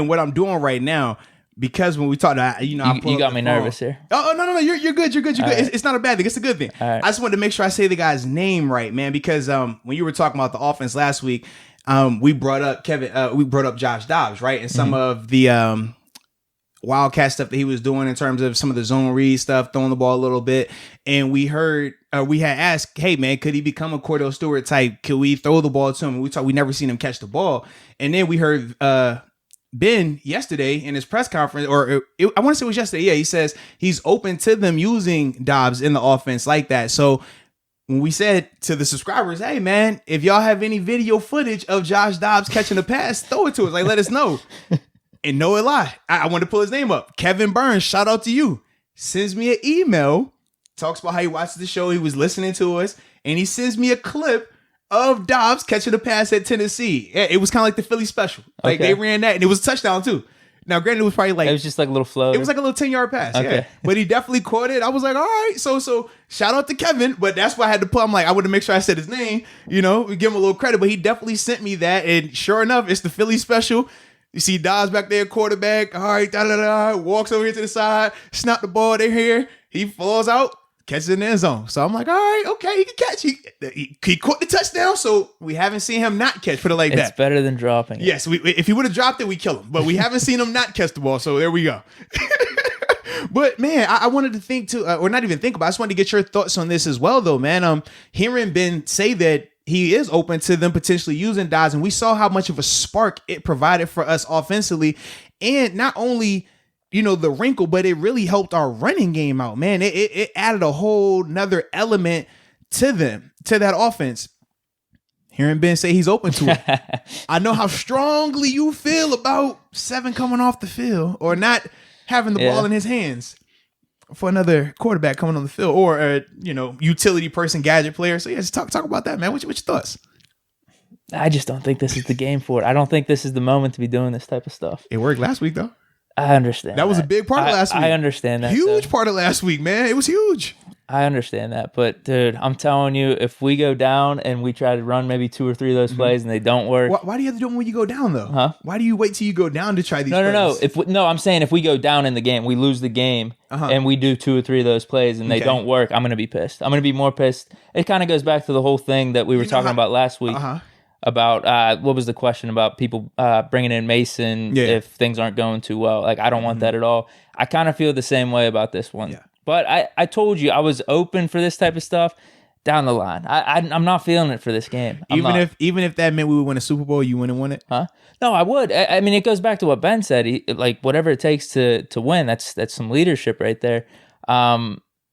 And what I'm doing right now, because when we talked, you got me nervous here. Oh, no. You're good. You're good. Right. It's not a bad thing. It's a good thing. Right. I just wanted to make sure I say the guy's name right, man, because when you were talking about the offense last week, we brought up we brought up Josh Dobbs, right? And some of the Wildcat stuff that he was doing in terms of some of the zone read stuff, throwing the ball a little bit. And we had asked, hey, man, could he become a Cordell Stewart type? Could we throw the ball to him? And we never seen him catch the ball. And then we heard Ben yesterday in his press conference, I want to say it was yesterday. Yeah, he says he's open to them using Dobbs in the offense like that. So when we said to the subscribers, hey, man, if y'all have any video footage of Josh Dobbs catching a pass, throw it to us. Like, let us know. And no lie, I want to pull his name up. Kevin Burns, shout out to you. Sends me an email, talks about how he watches the show. He was listening to us, and he sends me a clip of Dobbs catching a pass at Tennessee. It was kind of like the Philly special. Like They ran that, and it was a touchdown too. Now, granted, it was probably it was just like a little flow. It was like a little 10-yard pass. Okay. Yeah. But he definitely caught it. I was like, all right. So shout out to Kevin. But that's why I had to pull. I'm like, I wanted to make sure I said his name. We give him a little credit. But he definitely sent me that. And sure enough, it's the Philly special. You see Dobbs back there, quarterback. All right, walks over here to the side, snap the ball. They're here. He falls out, catches it in the end zone. So I'm like, all right, okay, he can catch. He caught the touchdown. So we haven't seen him not catch. Put it like that. It's better than dropping it. Yes, if he would have dropped it, we kill him. But we haven't seen him not catch the ball. So there we go. But man, I wanted to think too, or not even think about. I just wanted to get your thoughts on this as well, though, man. Hearing Ben say that he is open to them potentially using Dobbs, and we saw how much of a spark it provided for us offensively, and not only the wrinkle, but it really helped our running game out, man. It added a whole nother element to that offense. Hearing Ben say he's open to it, I know how strongly you feel about Seven coming off the field or not having the ball in his hands for another quarterback coming on the field, or a utility person, gadget player. So yeah, just talk about that, man. What's your thoughts? I just don't think this is the game for it. I don't think this is the moment to be doing this type of stuff. It worked last week, though. I understand. That was a big part of last week. I understand that. Huge part of last week, man. It was huge. I understand that. But, dude, I'm telling you, if we go down and we try to run maybe 2 or 3 of those plays and they don't work. Why do you have to do them when you go down, though? Huh? Why do you wait till you go down to try these plays? No. I'm saying if we go down in the game, we lose the game, and we do 2 or 3 of those plays and they don't work, I'm going to be pissed. I'm going to be more pissed. It kind of goes back to the whole thing that we were talking about last week. About what was the question about people bringing in Mason if things aren't going too well. Like, I don't want that at all. I kind of feel the same way about this one. Yeah. But I told you I was open for this type of stuff down the line. I'm not feeling it for this game. Even if that meant we would win a Super Bowl, you wouldn't want it? Huh? No, I would. I mean, it goes back to what Ben said. Whatever it takes to win, that's some leadership right there.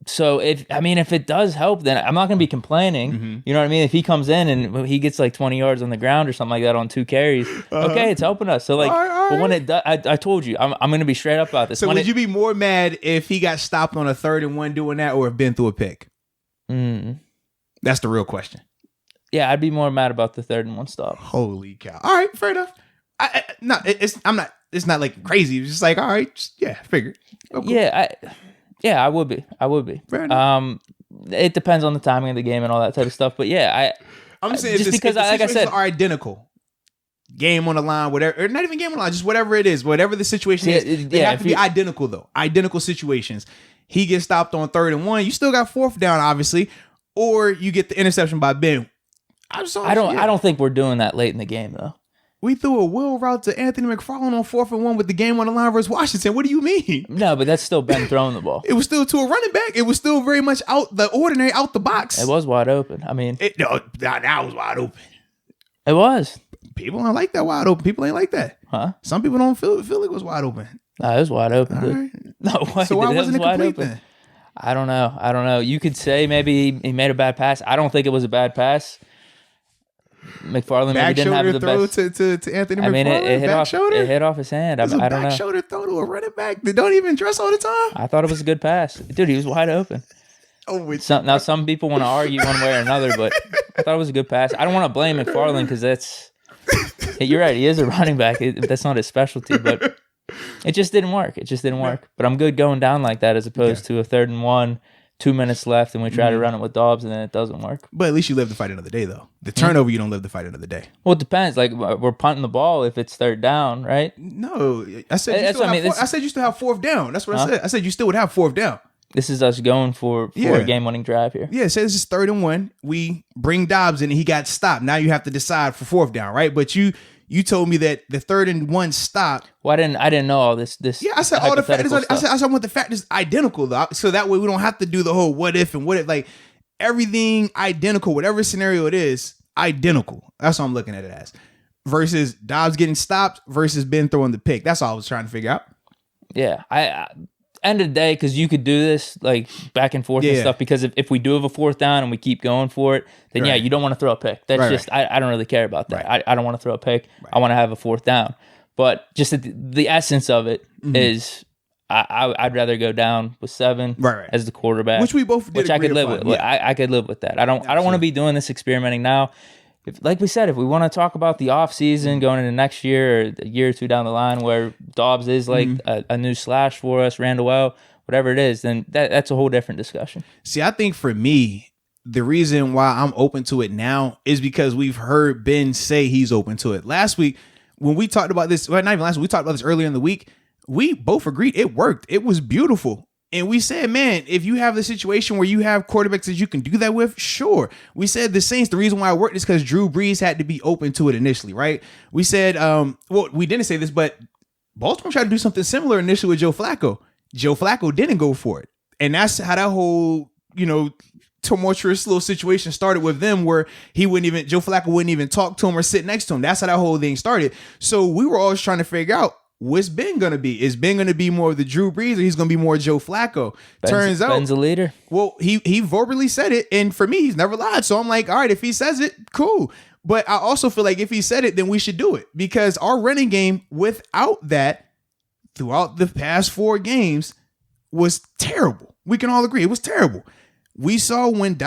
So if it does help, then I'm not going to be complaining. You know what I mean? If he comes in and he gets like 20 yards on the ground or something like that on 2 carries, okay, it's helping us. So all right. But when it does, I told you, I'm going to be straight up about this. So would you be more mad if he got stopped on a 3rd and 1 doing that, or if Ben threw a pick? That's the real question. Yeah, I'd be more mad about the 3rd and 1 stop. Holy cow! All right, fair enough. It's not like crazy. It's just like, all right, figured. Oh, cool. Yeah, I would be. Fair enough. It depends on the timing of the game and all that type of stuff. But yeah, I'm saying just because, like I said, are identical. Game on the line, whatever, or not even game on the line, just whatever it is, whatever the situation is, they have to be identical though. Identical situations. He gets stopped on 3rd and 1. You still got 4th down, obviously, or you get the interception by Ben. I don't think we're doing that late in the game though. We threw a wheel route to Anthony McFarland on 4th and 1 with the game on the line versus Washington. What do you mean? No, but that's still Ben throwing the ball. It was still to a running back. It was still very much out the ordinary, out the box. It was wide open. I mean, that was wide open. It was. People don't like that wide open. People ain't like that. Huh? Some people don't feel it was wide open. No, it was wide open, dude. Right. No way. So why wasn't it complete then? I don't know. You could say maybe he made a bad pass. I don't think it was a bad pass. McFarland maybe didn't have the throw best. to Anthony McFarland. I mean, it hit off his hand. I don't know. Back shoulder throw to a running back that don't even dress all the time. I thought it was a good pass, dude. He was wide open. Now some people want to argue one way or another, but I thought it was a good pass. I don't want to blame McFarland because that's. You're right. He is a running back. That's not his specialty, but it just didn't work. But I'm good going down like that as opposed to a 3rd and 1. 2 minutes left and we try to run it with Dobbs and then it doesn't work. But at least you live to fight another day, though. The turnover, you don't live to fight another day. Well, it depends. Like, we're punting the ball if it's third down, right? No, I said I said you still have fourth down. That's what I said. I said you still would have fourth down. This is us going for a game-winning drive here. Yeah, say this is 3rd and 1. We bring Dobbs in and he got stopped. Now you have to decide for fourth down, right? But you told me that the 3rd and 1 stop. Well, I didn't know all this. Yeah, I said all the factors. I said I want the factors identical, though, so that way we don't have to do the whole what if and what if. Like, everything identical, whatever scenario it is, identical. That's what I'm looking at it as. Versus Dobbs getting stopped versus Ben throwing the pick. That's all I was trying to figure out. Yeah, I end of the day, because you could do this like back and forth and stuff, because if we do have a fourth down and we keep going for it, then you don't want to throw a pick. That's I don't really care about that. I don't want to throw a pick. I want to have a fourth down. But just the essence of it is I'd rather go down with 7 as the quarterback, which we both did, which I could live with. Yeah. I could live with that. I don't want to be doing this experimenting now. Like we said, if we want to talk about the off season going into next year or a year or two down the line where Dobbs is like a new slash for us, Randall, whatever it is, then that's a whole different discussion. See, I think for me, the reason why I'm open to it now is because we've heard Ben say he's open to it. Last week, when we talked about this, well, not even last week, we talked about this earlier in the week, we both agreed it worked. It was beautiful. And we said, man, if you have the situation where you have quarterbacks that you can do that with, sure. We said the Saints, the reason why it worked is because Drew Brees had to be open to it initially, right? We said, well, we didn't say this, but Baltimore tried to do something similar initially with Joe Flacco. Joe Flacco didn't go for it. And that's how that whole, tumultuous little situation started with them, where Joe Flacco wouldn't even talk to him or sit next to him. That's how that whole thing started. So we were always trying to figure out, what's Ben going to be? Is Ben going to be more of the Drew Brees or he's going to be more Joe Flacco? Turns out Ben's a leader. Well, he verbally said it. And for me, he's never lied. So I'm like, all right, if he says it, cool. But I also feel like if he said it, then we should do it, because our running game without that throughout the past 4 games was terrible. We can all agree it was terrible. We saw when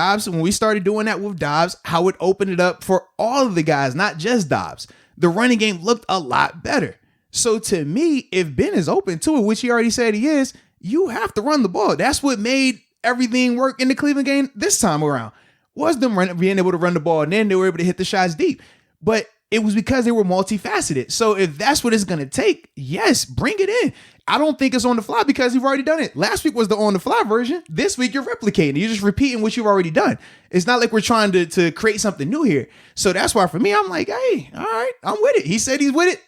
we started doing that with Dobbs, how it opened it up for all of the guys, not just Dobbs. The running game looked a lot better. So to me, if Ben is open to it, which he already said he is, you have to run the ball. That's what made everything work in the Cleveland game this time around, was them being able to run the ball, and then they were able to hit the shots deep. But it was because they were multifaceted. So if that's what it's going to take, yes, bring it in. I don't think it's on the fly because you've already done it. Last week was the on the fly version. This week you're replicating. You're just repeating what you've already done. It's not like we're trying to create something new here. So that's why for me, I'm like, hey, all right, I'm with it. He said he's with it.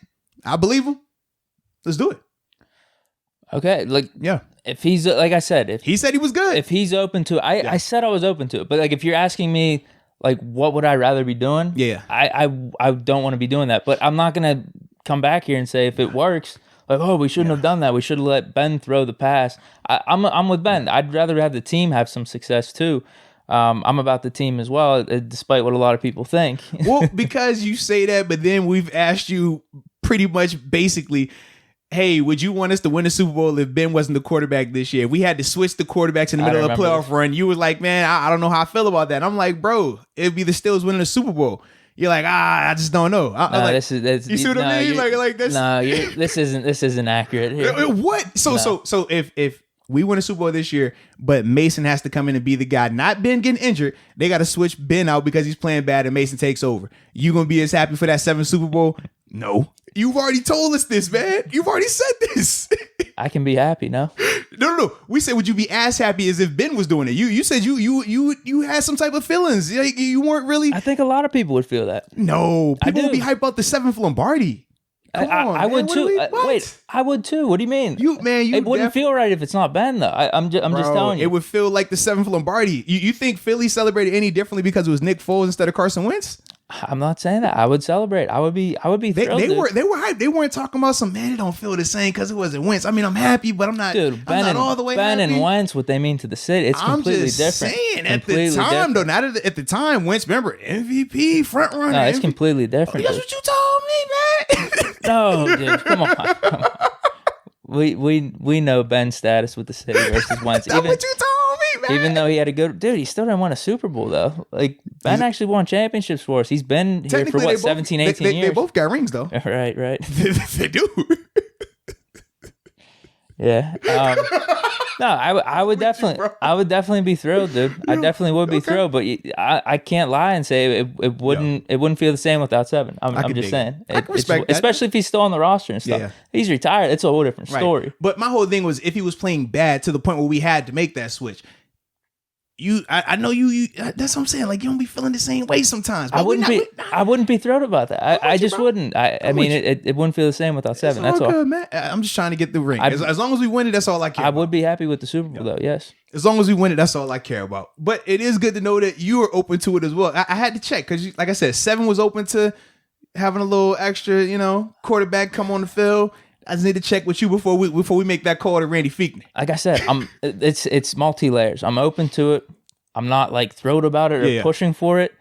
I believe him. Let's do it. Okay. If he's, like I said, if he said he was good, if he's open to it, I said I was open to it. But like, if you're asking me, like, what would I rather be doing? Yeah. I don't want to be doing that. But I'm not going to come back here and say if it works, like, oh, we shouldn't have done that. We should have let Ben throw the pass. I'm with Ben. I'd rather have the team have some success too. I'm about the team as well, despite what a lot of people think. Well, because you say that, but then we've asked you pretty much basically, hey, would you want us to win the Super Bowl if Ben wasn't the quarterback this year? We had to switch the quarterbacks in the middle of the playoff run. You were like, man, I don't know how I feel about that. I'm like, bro, it'd be the Steelers winning the Super Bowl. You're like, I just don't know. You see what I mean? Like this. No, this isn't accurate here. What? So if we win a Super Bowl this year, but Mason has to come in and be the guy, not Ben getting injured, they got to switch Ben out because he's playing bad and Mason takes over. You gonna be as happy for that 7th Super Bowl? No. You've already told us this, man. You've already said this. I can be happy, no? No. We said, would you be as happy as if Ben was doing it? You said you had some type of feelings. You weren't really. I think a lot of people would feel that. No, people would be hyped about the 7th Lombardi. I would too. Wait, I would too. What do you mean? It wouldn't feel right if it's not Ben, though. I'm just telling you. It would feel like the 7th Lombardi. You think Philly celebrated any differently because it was Nick Foles instead of Carson Wentz? I'm not saying that. I would celebrate. I would be thrilled. They were hyped. They weren't talking about some, man, it don't feel the same because it wasn't Wentz. I mean, I'm happy, but I'm not. Dude, Ben and all the way Ben happy. And Wentz, what they mean to the city, it's completely different. I'm just saying, at the time, though, not at the time, Wentz, remember, MVP, front runner. No, it's completely different. That's what you told me, man. No, dude, come on. We know Ben's status with the city versus Wentz. That's what you told me, man. Even though he had a good dude, he still didn't win a Super Bowl though. Like Ben actually won championships for us. He's been here for what, 17, 18 years. They both got rings though. Right. They do. Yeah. No, I would definitely be thrilled, dude. I definitely would be thrilled, but I can't lie and say it wouldn't feel the same without Seven. I'm just saying. I can respect that. Especially if he's still on the roster and stuff. Yeah. He's retired. It's a whole different story. Right. But my whole thing was if he was playing bad to the point where we had to make that switch. I know you. That's what I'm saying. Like you don't be feeling the same way sometimes. I wouldn't be thrilled about that. I just wouldn't. I mean, it wouldn't feel the same without Seven. That's all. Good, man. I'm just trying to get the ring. As long as we win it, that's all I care. I would be happy with the Super Bowl, though. Yes. As long as we win it, that's all I care about. But it is good to know that you are open to it as well. I had to check because, like I said, Seven was open to having a little extra, quarterback come on the field. I just need to check with you before we make that call to Randy Feekney. Like I said, it's multi-layers. I'm open to it. I'm not like thrilled about it or pushing for it.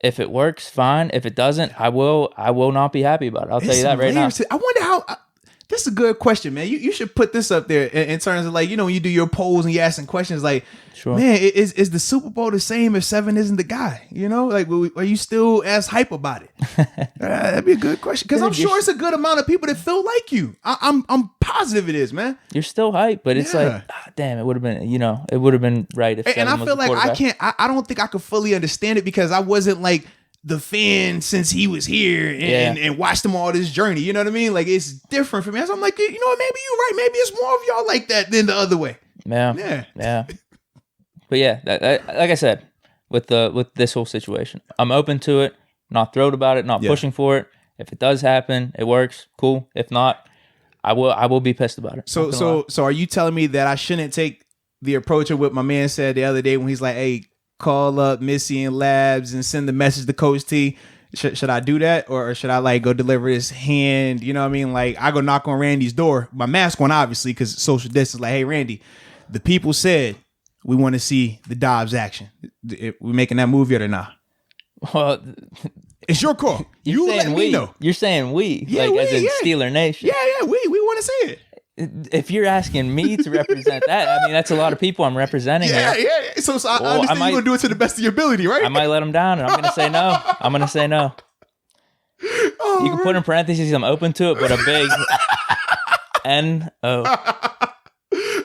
If it works, fine. If it doesn't, I will not be happy about it. I'll tell you that right now. I wonder how. This is a good question, man. You should put this up there in terms of like, when you do your polls and you're asking questions like, man, is the Super Bowl the same if Seven isn't the guy? Like, are you still as hype about it? That'd be a good question because I'm sure it's a good amount of people that feel like you. I'm positive it is, man. You're still hype, but it's like, damn, it would have been, it would have been right if. And I feel like I don't think I could fully understand it because I wasn't like the fan since he was here and watched him all this journey. You know what I mean? Like it's different for me. So I'm like, maybe you're right. Maybe it's more of y'all like that than the other way. Yeah. But yeah, like I said, with this whole situation, I'm open to it. Not thrilled about it. Not pushing for it. If it does happen, it works. Cool. If not, I will be pissed about it. So are you telling me that I shouldn't take the approach of what my man said the other day when he's like, hey, call up Missy and Labs and send the message to Coach T? Should I do that or should I like go deliver his hand? You know what I mean? Like I go knock on Randy's door, my mask on obviously because social distance. Like, hey Randy, the people said we want to see the Dobbs action. We making that move yet or not? Well, it's your call. You let me know. You're saying we, as in Steeler Nation. Yeah, we want to see it. If you're asking me to represent that, I mean, that's a lot of people I'm representing here. Yeah. So I understand you're going to do it to the best of your ability, right? I might let them down, and I'm going to say no. Oh, you can put in parentheses, I'm open to it, but a big N-O.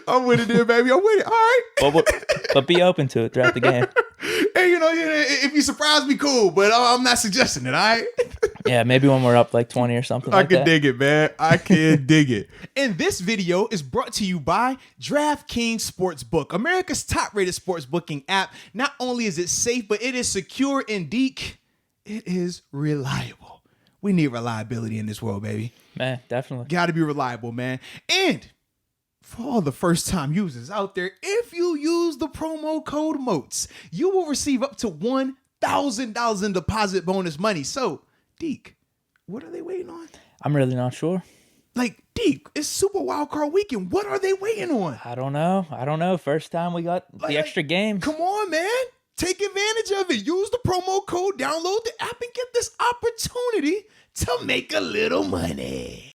I'm with it there, baby. I'm with it. All right. But be open to it throughout the game. Hey, if you surprise me, cool, but I'm not suggesting it, all right? Yeah, maybe when we're up like 20 or something like that. I can dig it, man. I can dig it. And this video is brought to you by DraftKings Sportsbook, America's top-rated sports booking app. Not only is it safe, but it is secure and Deke, it is reliable. We need reliability in this world, baby. Man, definitely. Got to be reliable, man. And for all the first-time users out there, if you use the promo code MOATS, you will receive up to $1,000 in deposit bonus money. So, Deke, what are they waiting on? I'm really not sure. Like, Deke, it's Super Wildcard Weekend. What are they waiting on? I don't know. First time we got the extra games. Come on, man. Take advantage of it. Use the promo code, download the app, and get this opportunity to make a little money.